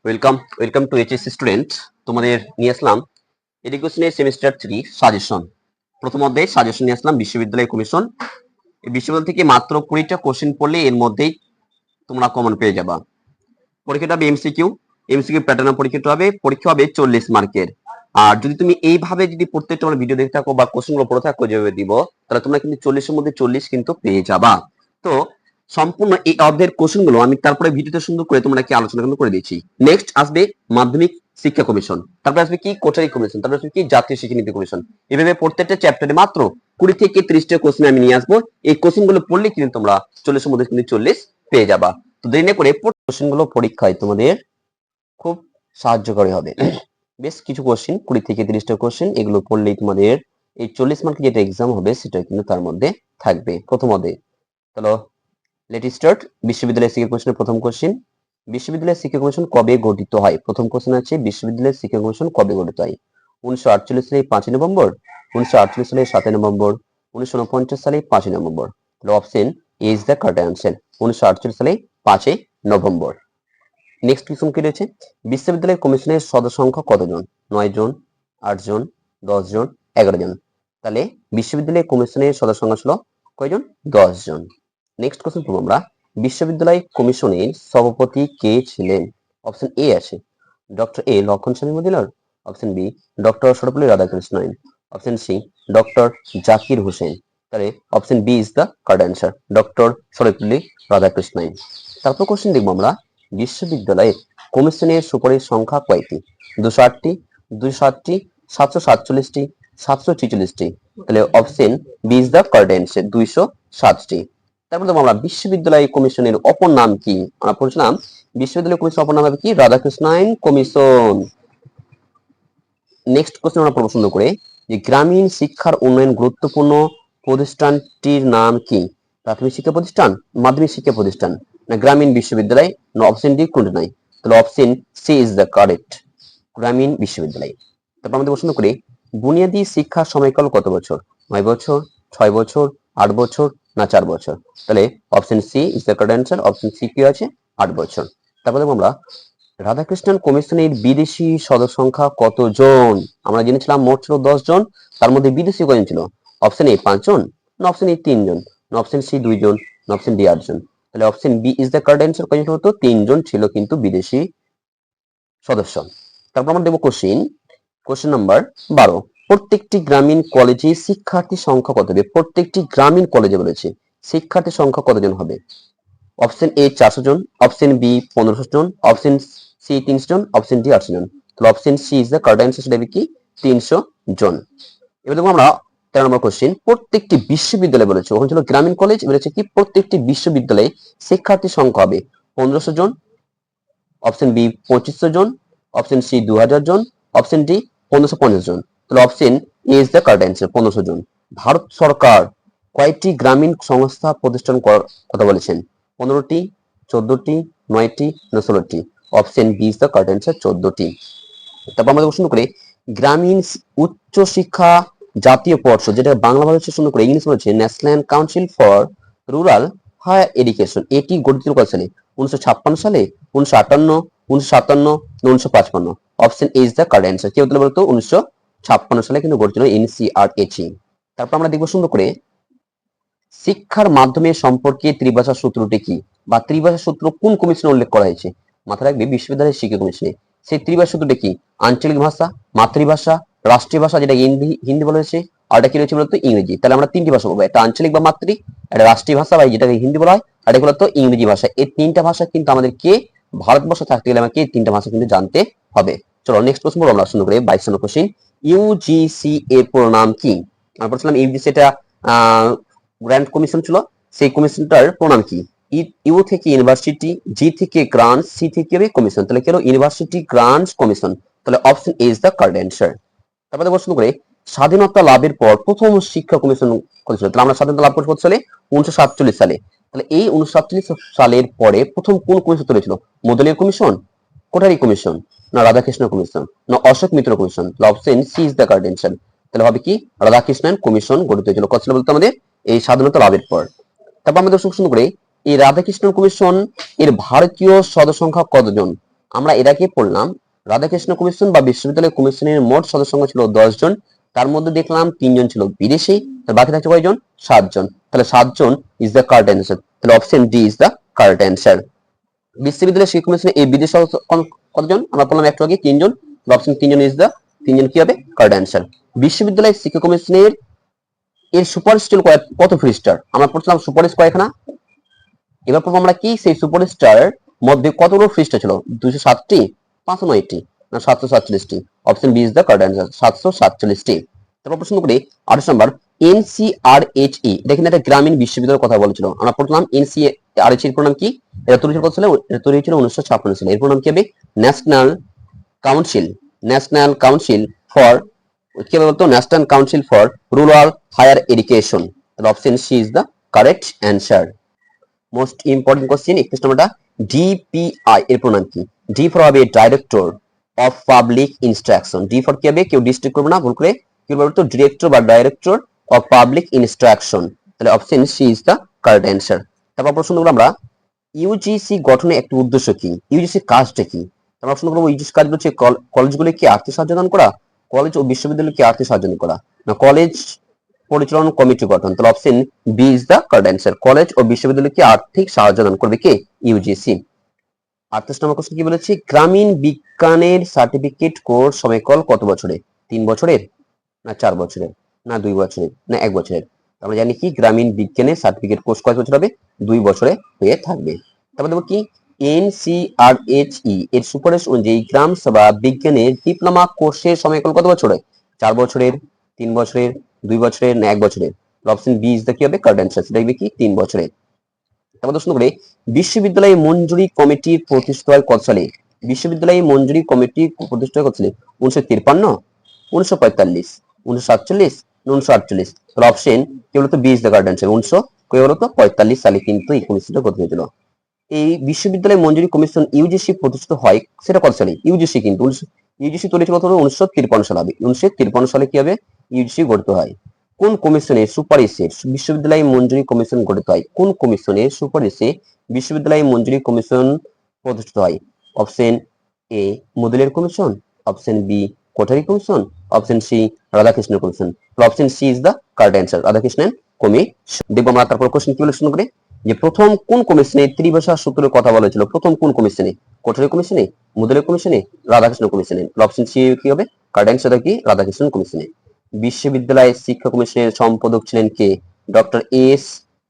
Welcome to HSC student. তোমাদের নিয়ে আসলাম এডুকেশনের সেমিস্টার 3 সাজেশন। প্রথম অধ্যায়ে সাজেশন নিয়ে আসলাম বিশ্ববিদ্যালয় কমিশন। এই বিশ্ববিদ্যালয় থেকে মাত্র 20টা কোশ্চেন পড়লে এর মধ্যেই তোমরা কমন পেয়ে যাবা। পরীক্ষাটা হবে এমসিকিউ প্যাটার্ন পরীক্ষা হবে 40 মার্কের। আর যদি তুমি এইভাবে যদি প্রত্যেকটা আমার ভিডিও দেখতে থাকো বা কোশ্চেনগুলো পড়ে থাকো যেভাবে দিব, তাহলে তোমরা কিন্তু 40-এর মধ্যে 40 কিন্তু পেয়ে যাবা। তো সম্পূর্ণ এই অধ্যায়ের কোশ্চেনগুলো আমি তারপরে ভিডিওতে সুন্দর করে তোমরা কি আলোচনা কিন্তু করে দিয়েছি। নেক্সট আসবে মাধ্যমিক শিক্ষা কমিশন, তারপরে আসবে কি কোটারি কমিশন, তারপরে আসবে কি জাতীয় শিক্ষানীতি কমিশন। এভাবে প্রত্যেকটা চ্যাপ্টারে মাত্র 20 থেকে 30টা কোশ্চেন আমি নিয়ে আসবো। এই কোশ্চেনগুলো পড়লে কিন্তু তোমরা 40-এর মধ্যে কিন্তু 40 পেয়ে যাবা। তো দেরি না করে কোশ্চেনগুলো পরীক্ষায় তোমাদের খুব সাহায্যকারী হবে। বেশ কিছু কোশ্চেন 20 থেকে 30টা কোশ্চেন, এগুলো পড়লেই তোমাদের এই 40 মার্কের যেটা এক্সাম হবে সেটা কিন্তু তার মধ্যে থাকবে। প্রথম অধ্যায় চলো লেট স্টার্ট। বিশ্ববিদ্যালয় শিক্ষা কমিশনের প্রথম কোশ্চেন, বিশ্ববিদ্যালয় শিক্ষা কমিশন কবে গঠিত হয়? প্রথম কোশ্চেন আছে বিশ্ববিদ্যালয় শিক্ষা কমিশন কবে গঠিত হয়? 1948 সালে 5 নভেম্বর, 1948 সালে 7 নভেম্বর, 1949 সালে 5 November. Option A is the correct answer, 1948 সালে 5 নভেম্বর। নেক্সট কোশ্চেন কি রয়েছে, বিশ্ববিদ্যালয় কমিশনের সদস্য সংখ্যা কতজন? 9 জন, 8 জন, 10 জন, 11 জন। তাহলে বিশ্ববিদ্যালয় কমিশনের সদস্য সংখ্যা ছিল কয়জন? 10 জন। নেক্সট কোশ্চেন পড়ব আমরা, বিশ্ববিদ্যালয় কমিশনের সভাপতি কে ছিলেন? অপশন এ আছে doctor A Lakshman Swami Majumdar, option B doctor Sarvepalli Radhakrishnan, option C doctor Zakir Hussain. তাহলে option B is the correct answer, doctor Sarvepalli Radhakrishnan. তারপর কোশ্চেন দেখবো আমরা, বিশ্ববিদ্যালয়ের কমিশনের সুপারিশ সংখ্যা কয়টি? 208টি, 207টি, 747টি, 746টি। তাহলে option B is the correct answer, 207টি। তারপর দেখবো আমরা বিশ্ববিদ্যালয় কমিশনের অপর নাম কি? আমরা পড়ছিলাম বিশ্ববিদ্যালয় কমিশনের অপর নাম হবে কি? রাধাকৃষ্ণন কমিশন। নেক্সট কোশ্চেন আমরা পড়ব সুন্দর করে, যে গ্রামীণ শিক্ষার উন্নয়ন গুরুত্বপূর্ণ প্রতিষ্ঠানটির নাম কি? প্রাথমিক শিক্ষা প্রতিষ্ঠান, মাধ্যমিক শিক্ষা প্রতিষ্ঠান, না গ্রামীণ বিশ্ববিদ্যালয়, না অপশন ডি কোনটা নাই? তাহলে option C is the correct, গ্রামীণ বিশ্ববিদ্যালয়। তারপর আমাদের প্রশ্ন করি, বুনিয়াদী শিক্ষার সময়কাল কত বছর? 9 বছর, 6 বছর, 8 বছর, না 4 বছর? তাহলে option C is the correct answer, option C কি আছে? 8 বছর। তারপর দেখবো আমরা রাধাকৃষ্ণন কমিশনের বিদেশি সদস্য সংখ্যা কতজন? আমরা জেনেছিলাম মোট ছিল 10 জন, তার মধ্যে বিদেশি কয়জন ছিল? অপশন এ 5 জন, না অপশন এ 3 জন, না অপশন সি 2 জন, না অপশন ডি 8 জন। তাহলে option B is the correct answer, কয়জন হতো? 3 জন ছিল কিন্তু বিদেশি সদস্য। তারপর আমরা দেখব কোশ্চেন নাম্বার 12, প্রত্যেকটি গ্রামীণ কলেজে শিক্ষার্থী সংখ্যা কত হবে? প্রত্যেকটি গ্রামীণ কলেজে বলেছে শিক্ষার্থী সংখ্যা কতজন হবে? অপশন এ 400 জন, অপশন বি 1500 জন, অপশন সি 300 জন, অপশন ডি 800 জন। তাহলে option C is the correct answer, সেটা হবে কি? 300 জন। এবার দেখবো আমরা 13 নম্বর কোশ্চেন, প্রত্যেকটি বিশ্ববিদ্যালয় বলেছে, ওখানে ছিল গ্রামীণ কলেজ, বলেছে কি প্রত্যেকটি বিশ্ববিদ্যালয়ে শিক্ষার্থী সংখ্যা হবে 1500 জন, অপশন বি 2500 জন, অপশন সি 2000 জন, অপশন ডি 1550 জন। তাহলে option A is the correct answer, 1500 জন। ভারত সরকার কয়টি গ্রামীণ সংস্থা প্রতিষ্ঠান করার কথা বলেছেন? 15টি, 14টি, 9টি, না 16টি? Option B is the correct answer, 14টি। তারপর আমাদের প্রশ্ন করে, গ্রামীণ উচ্চ শিক্ষা জাতীয় পর্ষদ, যেটা বাংলা ভাষা সুন্দর করে ইংলিশ বলছে national council for rural higher education, এটি গঠিত কত সালে? 1956 সালে, 1958, 1957, 1955? Option A is the correct answer. কি হতে বলতো? 1956 সালে কিন্তু গঠিত এনসিআরএটি। তারপর আমরা দেখবো সুন্দর করে, শিক্ষার মাধ্যমে সম্পর্কে ত্রিভাষা সূত্রটি কি? বা ত্রিভাষা সূত্র কোন কমিশনে উল্লেখ করা হয়েছে? মাথায় রাখবে বিশ্ববিদ্যালয় শিক্ষা কমিশনে। সেই ত্রিভাষা সূত্রটি কি? আঞ্চলিক ভাষা, মাতৃভাষা, রাষ্ট্রীয় ভাষা যেটা হিন্দি বলা হয়েছে, আর এটা কি রয়েছে বলতো? ইংরেজি। তাহলে আমরা তিনটি ভাষা বলবো, একটা আঞ্চলিক বা মাতৃ, একটা রাষ্ট্রীয় ভাষা বা যেটাকে হিন্দি বলা হয়, আর এটা বলতো ইংরেজি ভাষা। এই তিনটা ভাষা কিন্তু আমাদেরকে ভারতবর্ষে থাকতে গেলে আমাকে এই তিনটা ভাষা কিন্তু জানতে হবে। চলো নেক্সট প্রশ্ন বলবো আমরা সুন্দর করে, 22 নম্বর কোশ্চেন, ইউজিসি এর পুরো নাম কি? আমরা বলছিলাম ইউজিসি এটা গ্র্যান্ড কমিশন ছিল, সেই কমিশনটার প্রণাম কি? ইউ থেকে ইউনিভার্সিটি, জি থেকে গ্রান্টস, সি থেকে কমিশন। তাহলে কি হলো? University grants commission. তাহলে option A is the correct answer. তারপরে প্রশ্ন করে, স্বাধীনতা লাভের পর প্রথম শিক্ষা কমিশন করেছিল? তাহলে আমরা স্বাধীনতা লাভ করতে সালে 1947 সালে। তাহলে এই 1947 সালের পরে প্রথম কোন কমিশন তৈরি ছিল? মুদলিয়ার কমিশন, কোঠারি কমিশন, না রাধাকৃষ্ণ কমিশন, না অশোক মিত্র কমিশন? তাহলে option C is the correct answer. তাহলে হবে কি? রাধাকৃষ্ণন কমিশন গঠিত হয়েছিল কত সালে বলতে আমাদের? এই স্বাধীনতা লাভের পর। তারপর আমাদের প্রশ্ন করে, এই রাধাকৃষ্ণ কমিশন এর ভারতীয় সদস্য সংখ্যা কতজন? আমরা এর আগে পড়লাম রাধাকৃষ্ণ কমিশন বা বিশ্ববিদ্যালয় কমিশনের মোট সদস্য সংখ্যা ছিল 10 জন, তার মধ্যে দেখলাম 3 জন ছিল বিদেশি, তার বাকি থাকছে কয়জন? 7 জন। তাহলে 7 জন ইজ দ্য কারেক্ট অ্যান্সার। তাহলে option D is the correct answer. বিশ্ববিদ্যালয় শিক্ষা কমিশনের এই বিদেশি সদস্য কতজন? আমরা বললাম একটু আগে 3 জন। অপশন 3 জন ইজ দ্য 3 জন কি হবে? Correct answer. বিশ্ববিদ্যালয় শিক্ষা কমিশনের এর সুপারিশ ছিল কত পৃষ্ঠার? আমরা পড়ছিলাম সুপারিশ কয়খানা। এবার পড়বো আমরা কি সেই সুপারস্টার মধ্যে কতগুলো পৃষ্ঠা ছিল? 207টি, 509টি, না 747টি? Option B is the correct answer, 747টি। তারপর প্রশ্ন করি 28 নম্বর, এনসিআরএচই এটা কিন্তু একটা গ্রামীণ বিশ্ববিদ্যালয়ের কথা বলেছিল। আমরা পড়লাম এনসিআরএচই এর প্রণাম কি? এটা তৈরি কত ছিল? এটা তৈরি হয়েছিল 1956 সালে। এর প্রণাম কি হবে? National council, national council for কি হবে বলতো? National council for rural higher education. তাহলে option C is the correct answer. Most important question 21 নম্বরটা, ডিপিআই এর প্রণাম কি? ডি ফর হবে director of public instruction. D for কি হবে? কেউ ডিস্ট্রিক্ট করবে না, ভুল করে কি বলবো? তো ডিরেক্টর বা ডাইরেক্টর অফ পাবলিক ইনস্ট্রাকশন। তাহলে option C is the correct answer. তারপর প্রশ্নগুলো আমরা, ইউজিসি গঠনের একটি উদ্দেশ্য কি? ইউজিসি কাজটা কি? আমরা প্রশ্ন করবো ইউজিসি কাজ হচ্ছে কলেজগুলিকে আর্থিক সাহায্য দান করা, কলেজ ও বিশ্ববিদ্যালয়কে আর্থিক সাহায্য করা, না কলেজ পরিচালনা কমিটি গঠন। তাহলে option B is the correct answer. College ও বিশ্ববিদ্যালয়কে আর্থিক সাহায্য দান করবে কে? ইউজিসি। 28 নম্বর কোশ্চেন কি বলেছে? গ্রামীণ বিজ্ঞানের সার্টিফিকেট কোর্স সময়কাল কত বছরের? 3 বছরের, না 4 বছরের, না 2 বছরের, না 1 বছরের? আমরা জানি কি গ্রামীণ বিজ্ঞানের সার্টিফিকেট কোর্স কয় বছর হবে? 2 বছরে হয়ে থাকবে। তারপর দেখো কি এনসিআরএচই এর সুপারিশ অনুযায়ী গ্রাম সভা বিজ্ঞানের ডিপ্লোমা কোর্সের সময়কাল কত বছরের? 4 বছরের, 3 বছরের, 2 বছরের, না 1 বছরের? অপশন বি ইজ দ্য কি হবে? Correct answer. সেটা হবে কি? 3 বছরের। তারপর প্রশ্ন করে বিশ্ববিদ্যালয় মঞ্জুরি কমিটির প্রতিষ্ঠা হয় কত সালে? বিশ্ববিদ্যালয় মঞ্জুরি কমিটি প্রতিষ্ঠা হয় কত সালে? 1953, 1945, 1947, 1948? তাহলে অপশন কি বলতো? B is the correct answer. 1945 সালে কিন্তু এই কমিশনটা গঠিত হয়েছিল। এই বিশ্ববিদ্যালয় মঞ্জুরি কমিশন ইউজিসি প্রতিষ্ঠিত হয় সেটা কত সালে? ইউজিসি কিন্তু ইউজিসি তৈরি কত হবে? 1953 সালে হবে। 1953 সালে কি হবে? ইউজিসি গঠিত হয়। কোন কমিশনের সুপারিশে বিশ্ববিদ্যালয় মঞ্জুরি কমিশন গঠিত হয়? কোন কমিশনের সুপারিশে বিশ্ববিদ্যালয় মঞ্জুরি কমিশন প্রতিষ্ঠিত হয়? অপশন এ মুদুলের commission, option B Kothari commission, option C Radhakrishna commission. Option C is the correct answer, Radhakrishnan commission. দেখবো আমরা তারপর কোশ্চেন কি বলে শুরু করে, যে প্রথম কোন কমিশনে ত্রিভাষা সূত্রের কথা বলা হয়েছিল? প্রথম কোন কমিশনে? কোঠারি কমিশনে, মুদুলের কমিশনে, রাধাকৃষ্ণ কমিশনে? অপশন সি কি হবে? কারেক্ট অ্যান্সার কি? রাধাকৃষ্ণ কমিশনে। বিশ্ববিদ্যালয় শিক্ষা কমিশনের সম্পাদক ছিলেন কে? Doctor S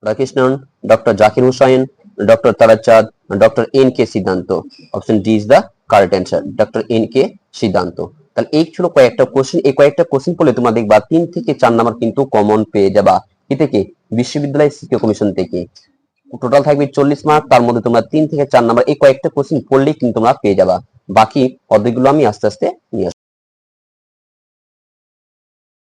Radhakrishnan, doctor Zakir Hussain, doctor Tarachand, doctor N K Siddhanta? Option D is the correct answer, doctor N K Siddhanta. তাহলে এই ছিল কয়েকটা কোশ্চেন। এই কয়েকটা কোশ্চেন পড়লে তোমরা দেখবা 3 থেকে 4 নাম্বার কিন্তু কমন পেয়ে যাবা। কি থেকে? বিশ্ববিদ্যালয় শিক্ষা কমিশন থেকে। টোটাল থাকবে 40 মার্ক, তার মধ্যে তোমরা 3 থেকে 4 নাম্বার এই কয়েকটা কোশ্চেন পড়লেই কিন্তু তোমরা পেয়ে যাবা। বাকি অর্ধেকগুলো আমি আস্তে আস্তে নিয়ে আসবো।